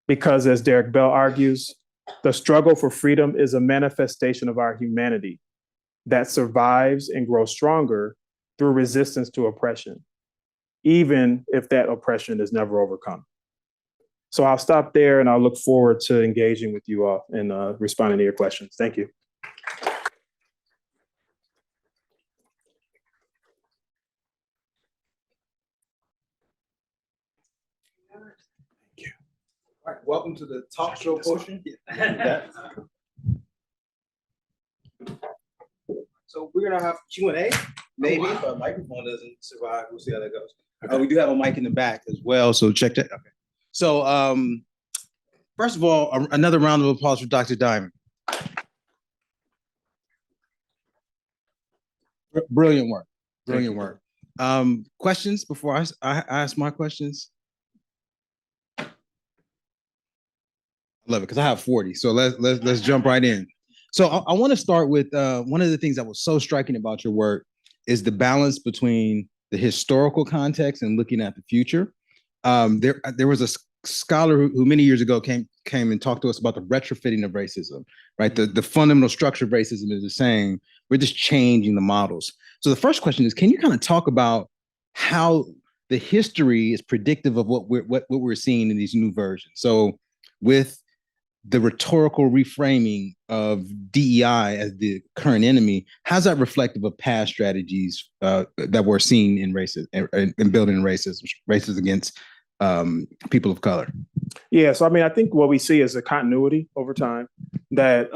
S2: Because as Derek Bell argues, the struggle for freedom is a manifestation of our humanity that survives and grows stronger through resistance to oppression, even if that oppression is never overcome. So I'll stop there and I'll look forward to engaging with you all and responding to your questions. Thank you.
S1: All right, welcome to the talk show portion. So we're gonna have Q&A, maybe if our microphone doesn't survive. We'll see how that goes. Okay. We do have a mic in the back as well, so check that. Okay. So first of all, another round of applause for Dr. Diamond. Brilliant work. Brilliant work. Questions before I ask my questions? I love it because I have 40. So let's jump right in. So I want to start with one of the things that was so striking about your work is the balance between the historical context and looking at the future. There was a scholar who many years ago came and talked to us about the retrofitting of racism, right? The fundamental structure of racism is the same. We're just changing the models. So the first question is, can you kind of talk about how the history is predictive of what we're seeing in these new versions? So with the rhetorical reframing of DEI as the current enemy, how's that reflective of past strategies that we're seeing in racism and building racism against people of color?
S2: Yeah, so I mean, I think what we see is a continuity over time that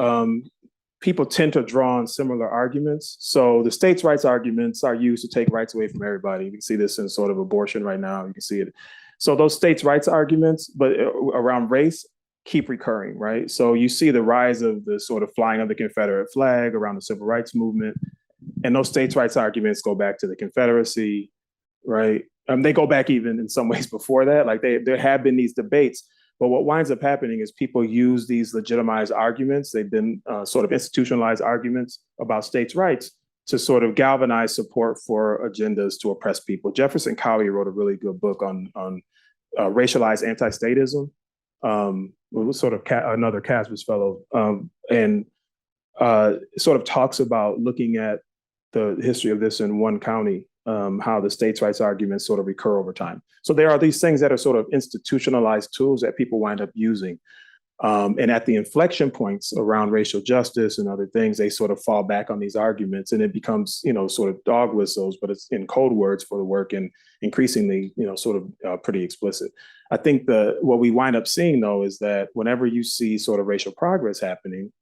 S2: people tend to draw on similar arguments. So the states' rights arguments are used to take rights away from everybody. You can see this in sort of abortion right now. You can see it. So those states' rights arguments, but around race, keep recurring, right? So you see the rise of the sort of flying of the Confederate flag around the civil rights movement. And those states' rights arguments go back to the Confederacy, right? They go back even in some ways before that. Like there have been these debates, but what winds up happening is people use these legitimized arguments. They've been sort of institutionalized arguments about states' rights to sort of galvanize support for agendas to oppress people. Jefferson Cowie wrote a really good book on racialized anti-statism. It was sort of another Casper's fellow, and sort of talks about looking at the history of this in one county, how the states' rights arguments sort of recur over time. So there are these things that are sort of institutionalized tools that people wind up using. And at the inflection points around racial justice and other things, they sort of fall back on these arguments and it becomes, sort of dog whistles, but it's in code words for the work and increasingly, sort of pretty explicit. I think what we wind up seeing though, is that whenever you see sort of racial progress happening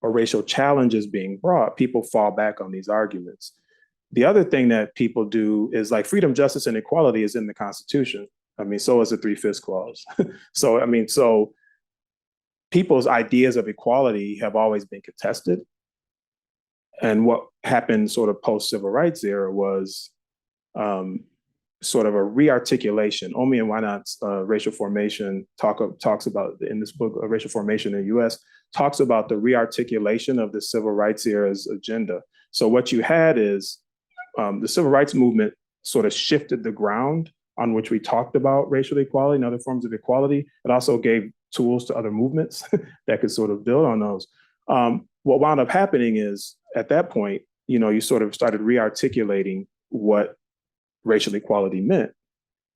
S2: or racial challenges being brought, people fall back on these arguments. The other thing that people do is like freedom, justice, and equality is in the Constitution. I mean, so is the 3/5 clause. So people's ideas of equality have always been contested. And what happened sort of post-civil rights era was sort of a re-articulation. Omi and Wynot's racial formation talks about, in this book, Racial Formation in the US, talks about the re-articulation of the civil rights era's agenda. So what you had is the civil rights movement sort of shifted the ground on which we talked about racial equality and other forms of equality. It also gave tools to other movements that could sort of build on those. What wound up happening is at that point, you sort of started re-articulating what racial equality meant.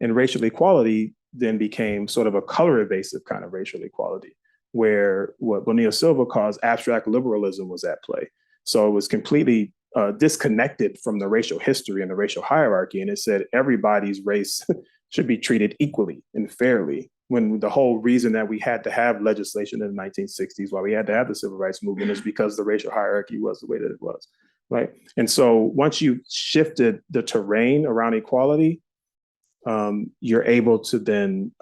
S2: And racial equality then became sort of a color evasive kind of racial equality, where what Bonilla-Silva calls abstract liberalism was at play. So it was completely disconnected from the racial history and the racial hierarchy. And it said everybody's race should be treated equally and fairly, when the whole reason that we had to have legislation in the 1960s, why we had to have the civil rights movement, is because the racial hierarchy was the way that it was, right? And so once you shifted the terrain around equality, you're able to then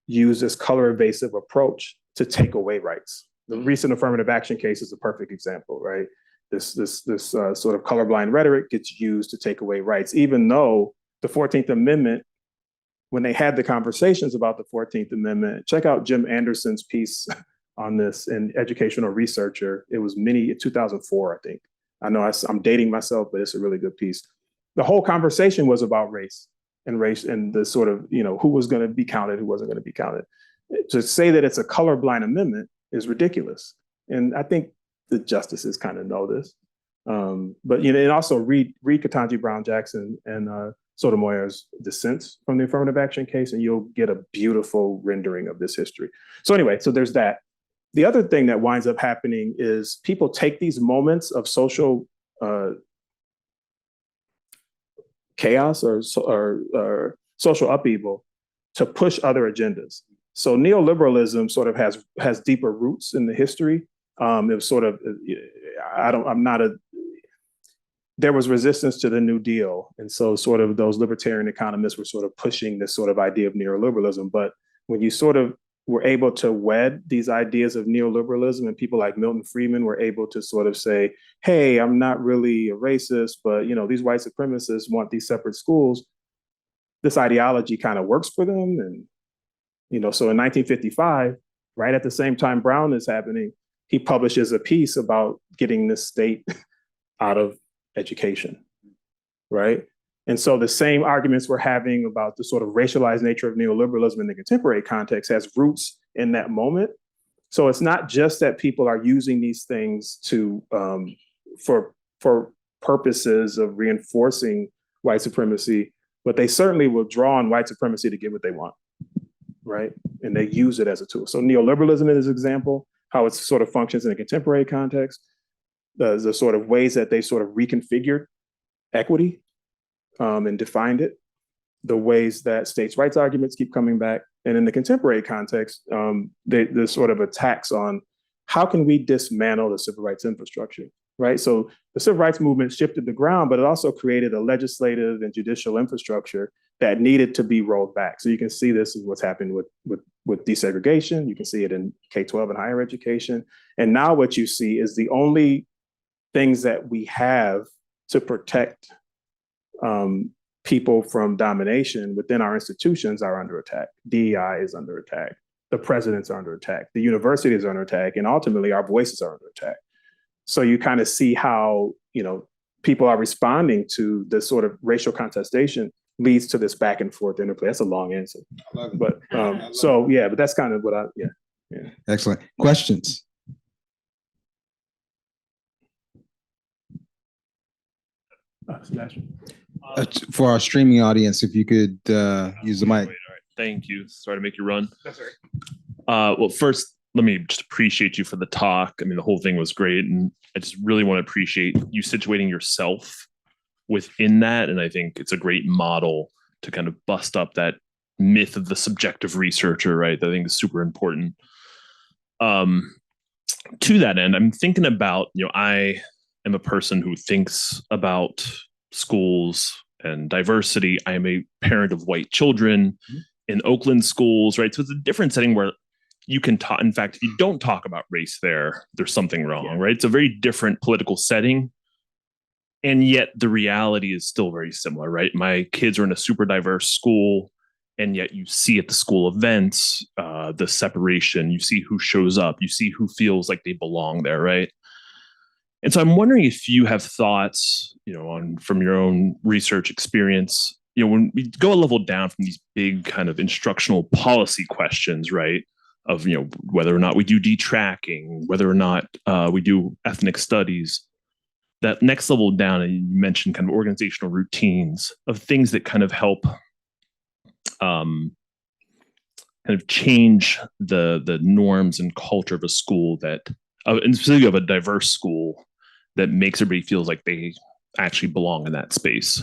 S2: use this color evasive approach to take away rights. The recent affirmative action case is a perfect example, right? This sort of colorblind rhetoric gets used to take away rights, even though the 14th Amendment, when they had the conversations about the 14th Amendment, check out Jim Anderson's piece on this in Educational Researcher. It was 2004, I think. I know I'm dating myself, but it's a really good piece. The whole conversation was about race and the sort of, who was going to be counted, who wasn't going to be counted. To say that it's a colorblind amendment is ridiculous. And I think the justices kind of know this. But, and also read Ketanji Brown Jackson and Sotomayor's dissents from the affirmative action case, and you'll get a beautiful rendering of this history. So anyway, so there's that. The other thing that winds up happening is people take these moments of social chaos or social upheaval to push other agendas. So neoliberalism sort of has deeper roots in the history. It was sort of, there was resistance to the New Deal. And so sort of those libertarian economists were sort of pushing this sort of idea of neoliberalism. But when you sort of were able to wed these ideas of neoliberalism, and people like Milton Friedman were able to sort of say, hey, I'm not really a racist, but these white supremacists want these separate schools. This ideology kind of works for them. And, so in 1955, right at the same time Brown is happening, he publishes a piece about getting this state out of education, right? And so the same arguments we're having about the sort of racialized nature of neoliberalism in the contemporary context has roots in that moment. So it's not just that people are using these things to for purposes of reinforcing white supremacy, but they certainly will draw on white supremacy to get what they want, right? And they use it as a tool. So neoliberalism is an example, how it sort of functions in a contemporary context, the sort of ways that they sort of reconfigured equity and defined it, the ways that states' rights arguments keep coming back. And in the contemporary context, there's sort of attacks on how can we dismantle the civil rights infrastructure, right? So the civil rights movement shifted the ground, but it also created a legislative and judicial infrastructure that needed to be rolled back. So you can see this is what's happened with desegregation. You can see it in K-12 and higher education. And now what you see is the only things that we have to protect people from domination within our institutions are under attack. DEI is under attack. The presidents are under attack. The universities are under attack. And ultimately, our voices are under attack. So you kind of see how, people are responding to this sort of racial contestation leads to this back and forth interplay. That's a long answer. But but that's kind of what yeah.
S1: Excellent. Questions?
S2: Sebastian.
S1: For our streaming audience, if you could use the mic.
S3: All right. Thank you. Sorry to make you run. That's all right. Well, first, let me just appreciate you for the talk. I mean, the whole thing was great. And I just really want to appreciate you situating yourself within that. And I think it's a great model to kind of bust up that myth of the subjective researcher, right? That I think is super important. To that end, I'm thinking about, I am a person who thinks about schools and diversity. I am a parent of white children in Oakland schools, right? So it's a different setting where you can talk. In fact, if you don't talk about race there's something wrong, right? It's a very different political setting. And yet the reality is still very similar, right? My kids are in a super diverse school, and yet you see at the school events, the separation, you see who shows up, you see who feels like they belong there, right? And so I'm wondering if you have thoughts, from your own research experience, when we go a level down from these big kind of instructional policy questions, right? of, whether or not we do detracking, whether or not we do ethnic studies. That next level down, and you mentioned kind of organizational routines of things that kind of help kind of change the norms and culture of a school and specifically of a diverse school, that makes everybody feels like they actually belong in that space.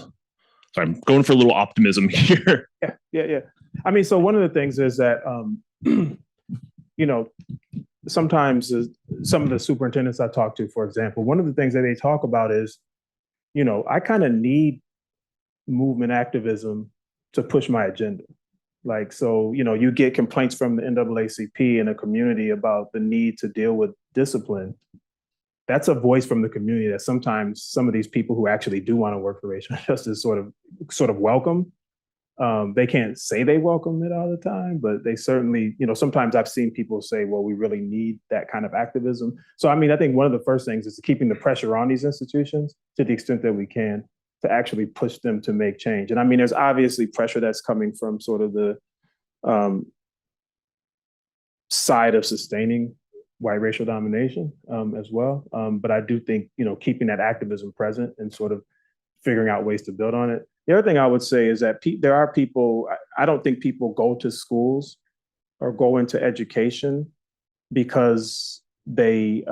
S3: So I'm going for a little optimism here.
S2: Yeah. I mean, so one of the things is that, sometimes some of the superintendents I talk to, for example, one of the things that they talk about is, I kind of need movement activism to push my agenda. Like, so, you get complaints from the NAACP and a community about the need to deal with discipline. That's a voice from the community that sometimes some of these people who actually do want to work for racial justice sort of welcome. They can't say they welcome it all the time, but they certainly, sometimes I've seen people say, well, we really need that kind of activism. So, I mean, I think one of the first things is keeping the pressure on these institutions to the extent that we can, to actually push them to make change. And I mean, there's obviously pressure that's coming from sort of the side of sustaining white racial domination as well. But I do think, keeping that activism present and sort of figuring out ways to build on it. The other thing I would say is that there are people, I don't think people go to schools or go into education because they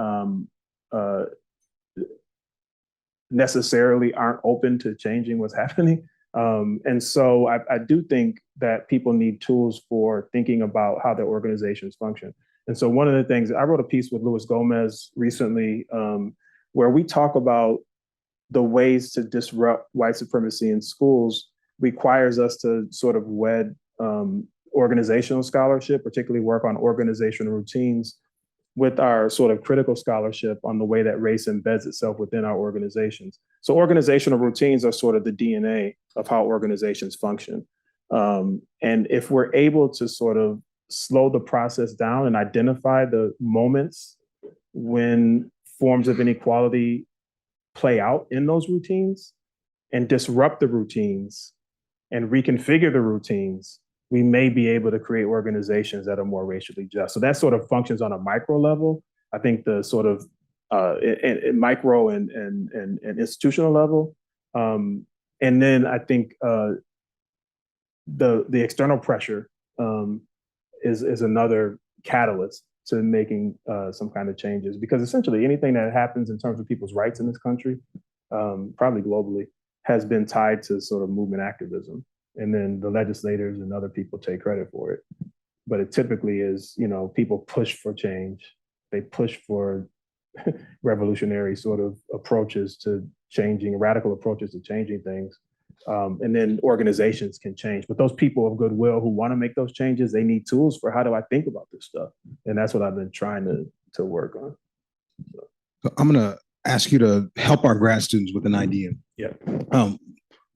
S2: necessarily aren't open to changing what's happening. And so I do think that people need tools for thinking about how their organizations function. And so one of the things, I wrote a piece with Luis Gomez recently where we talk about the ways to disrupt white supremacy in schools requires us to sort of wed organizational scholarship, particularly work on organizational routines, with our sort of critical scholarship on the way that race embeds itself within our organizations. So organizational routines are sort of the DNA of how organizations function. And if we're able to sort of slow the process down and identify the moments when forms of inequality play out in those routines and disrupt the routines and reconfigure the routines, we may be able to create organizations that are more racially just. So that sort of functions on a micro level. I think the sort of micro and institutional level. And then I think the external pressure is another catalyst to making some kind of changes, because essentially anything that happens in terms of people's rights in this country, probably globally, has been tied to sort of movement activism. And then the legislators and other people take credit for it. But it typically is, people push for change. They push for revolutionary sort of approaches to changing, radical approaches to changing things. And then organizations can change. But those people of goodwill who want to make those changes, they need tools for how do I think about this stuff? And that's what I've been trying to work on.
S1: So I'm going to ask you to help our grad students with an idea.
S2: Yeah.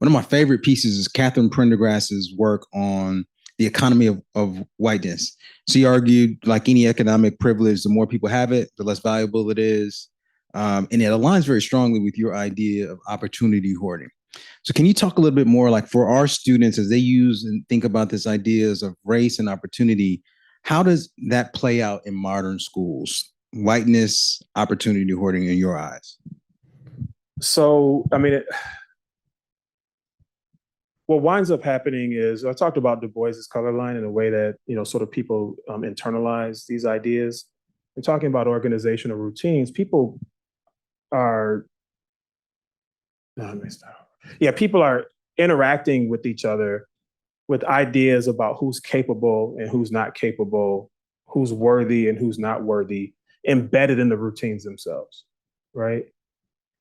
S1: One of my favorite pieces is Catherine Prendergrass's work on the economy of whiteness. She argued, like any economic privilege, the more people have it, the less valuable it is. And it aligns very strongly with your idea of opportunity hoarding. So can you talk a little bit more, like for our students, as they use and think about these ideas of race and opportunity, how does that play out in modern schools? Whiteness, opportunity hoarding in your eyes?
S2: So, I mean, what winds up happening is, I talked about Du Bois's color line in a way that, sort of people internalize these ideas. And talking about organizational routines, people are, people are interacting with each other with ideas about who's capable and who's not capable, who's worthy and who's not worthy, embedded in the routines themselves, right?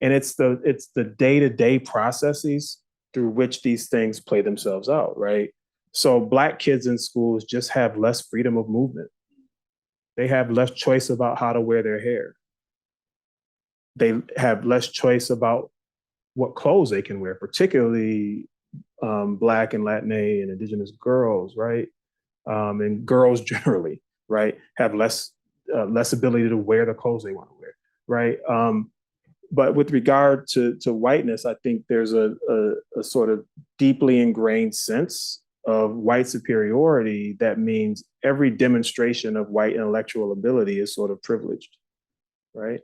S2: And it's the day-to-day processes through which these things play themselves out, right? So Black kids in schools just have less freedom of movement. They have less choice about how to wear their hair. They have less choice about what clothes they can wear, particularly Black and Latina and Indigenous girls, right? And girls generally, right, have less ability to wear the clothes they want to wear, right? But with regard to whiteness, I think there's a sort of deeply ingrained sense of white superiority, that means every demonstration of white intellectual ability is sort of privileged, right?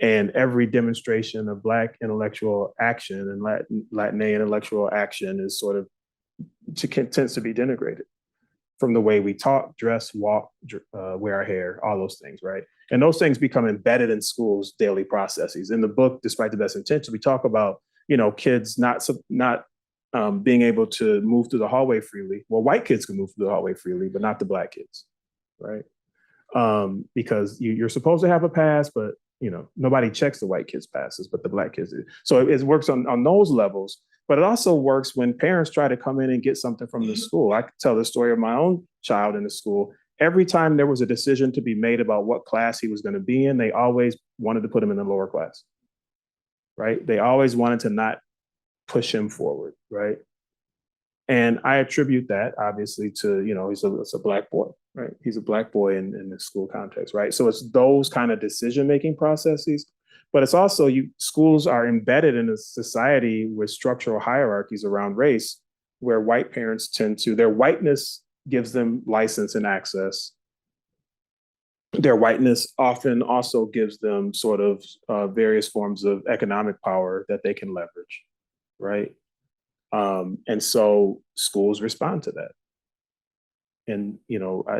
S2: And every demonstration of Black intellectual action and Latin intellectual action is sort of tends to be denigrated, from the way we talk, dress, walk, wear our hair, all those things, right? And those things become embedded in schools' daily processes. In the book, Despite the Best Intentions, we talk about, kids not being able to move through the hallway freely. Well, white kids can move through the hallway freely, but not the Black kids, right? Because you're supposed to have a pass, but nobody checks the white kids' passes, but the Black kids do. So it works on those levels. But it also works when parents try to come in and get something from the school. I could tell the story of my own child in the school. Every time there was a decision to be made about what class he was going to be in, they always wanted to put him in the lower class, right? They always wanted to not push him forward, right? And I attribute that obviously to, he's a Black boy, right? He's a Black boy in the school context, right? So it's those kind of decision-making processes. But it's also schools are embedded in a society with structural hierarchies around race, where white parents their whiteness gives them license and access. Their whiteness often also gives them sort of various forms of economic power that they can leverage, right? And so schools respond to that. And,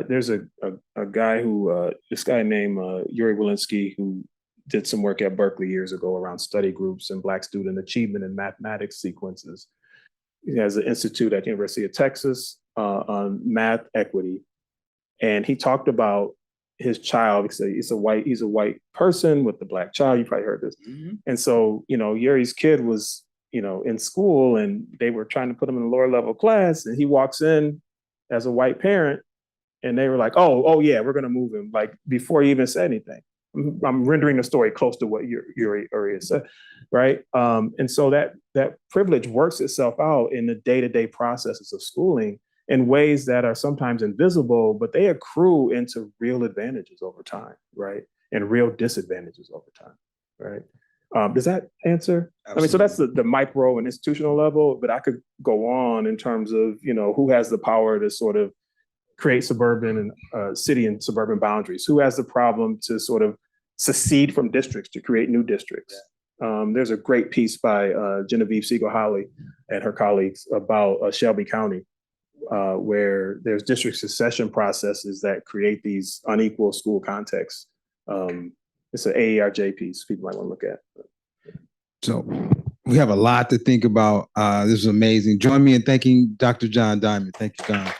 S2: there's a guy this guy named Yuri Walensky, who did some work at Berkeley years ago around study groups and Black student achievement in mathematics sequences. He has an institute at the University of Texas on math equity. And he talked about his child, because he's a white person with a Black child. You probably heard this. Mm-hmm. And so, Yuri's kid was, in school, and they were trying to put him in a lower level class. And he walks in as a white parent, and they were like, oh yeah, we're going to move him, like before he even said anything. I'm rendering the story close to what Yuri already said, right? And so that privilege works itself out in the day-to-day processes of schooling in ways that are sometimes invisible, but they accrue into real advantages over time, right? And real disadvantages over time, right? Does that answer? Absolutely. I mean, so that's the micro and institutional level, but I could go on in terms of, who has the power to sort of create suburban and city and suburban boundaries? Who has the problem to sort of secede from districts to create new districts? Yeah. There's a great piece by Genevieve Siegel-Hawley and her colleagues about Shelby County, where there's district succession processes that create these unequal school contexts. It's an AERJ piece people might want to look at.
S1: So we have a lot to think about. This is amazing. Join me in thanking Dr. John Diamond. Thank you, John.